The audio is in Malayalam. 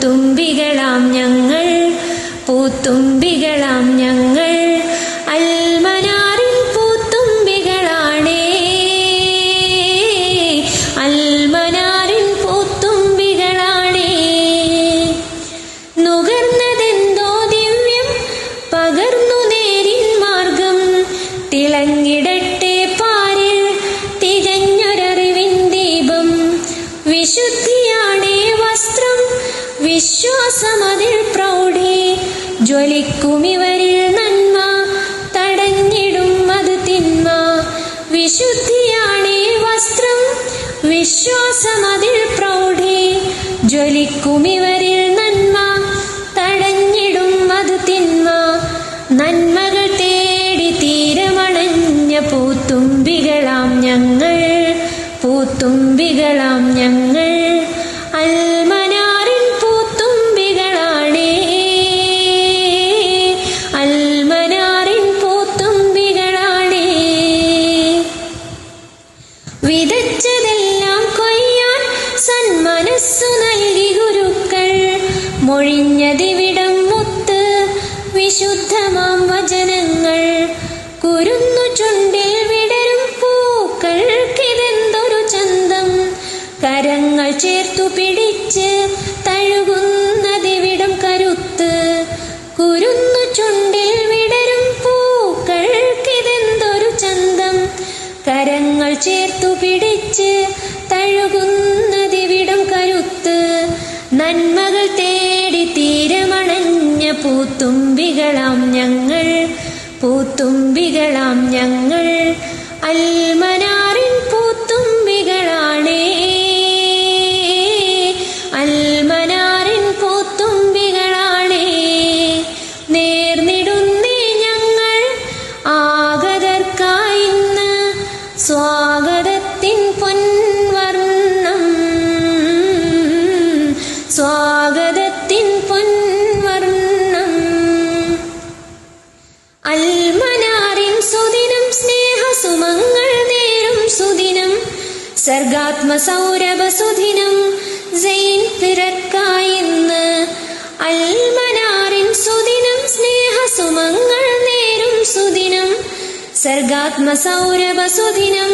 പൂത്തുമ്പികളാം ഞങ്ങൾ, പൂത്തുമ്പികളാം ഞങ്ങൾ അൽമനാറിൻ പൂത്തുമ്പികളാണേ, അൽമനാറിൻ പൂത്തുമ്പികളാണേ. നുകർന്നതെന്തോ ദിവ്യം പകർന്നു നേരിൻ മാർഗം, തിളങ്ങിടട്ടെ പാരിൽ തികഞ്ഞൊരറിവിൻ ദീപം. വിശുദ്ധിയാണേ വസ്ത്രം, വിശ്വാസമതിൽ പ്രൗഢി, ജ്വലിക്കുമിവരിൽ നന്മ, തടഞ്ഞിടും അത് തിന്മ. വിശുദ്ധിയാണേ വസ്ത്രം, വിശ്വാസമതിൽ പ്രൗഢി, ജ്വലിക്കുമിവരിൽ നന്മ, തടഞ്ഞിടും അത് തിന്മ. നന്മകൾ തേടി തീരമണഞ്ഞ പൂത്തുമ്പികളാം ഞങ്ങൾ, പൂത്തുമ്പികളാം ഞങ്ങൾ അൽമനാറിൻ പൂത്തുമ്പികളാണേ, അൽമനാറിൻ പൂത്തുമ്പികളാണേ. വിതച്ചതെല്ലാം കൊയ്യാൻ സന്മനസ്സു നൽകി ഗുരുക്കൾ, മൊഴിഞ്ഞതിവിടം മുത്ത് വിശുദ്ധമാം വചനങ്ങൾ. കുരുന്നു ചുണ്ടിൽ വിടരും പൂക്കൾക്കിതെന്തൊരു ചന്തം, കരങ്ങൾ ചേർത്തു പിടിച്ച് തഴുകുന്നതിവിടം കരുത്ത്. കുരുന്നു ചുണ്ടിൽ വിടരും പൂക്കൾക്കിതെന്തൊരു ചന്തം, കരങ്ങൾ ചേർത്തു പിടിച്ച് തഴുകുന്നതിവിടം കരുത്ത്. നന്മകൾ തേടി തീരമണഞ്ഞ പൂത്തുമ്പികളാം ഞങ്ങൾ, പൂത്തുമ്പികളാം ഞങ്ങൾ അൽമനാറിൻ പൂത്തുമ്പികളാണേ, അൽമനാറിൻ പൂത്തുമ്പികളാണേ. നേർന്നിടുന്നേ ഞങ്ങൾ ആഗതർക്കായിന്ന് സ്വാഗതത്തിൻ പൊൻവർണ്ണം, സ്വാഗതത്തിൻ പൊൻവർണ്ണം. അൽമനാറിൻ സുദിനം, സ്നേഹസുമങ്ങൾ നേരും സുദിനം, സർഗാത്മസൗരഭ സുദിനം, സൈൻ പിറക്കായിന്ന്. അൽമനാറിൻ സുദിനം, സ്നേഹസുമങ്ങൾ നേരും സുദിനം, സർഗാത്മസൗരഭ സുദിനം,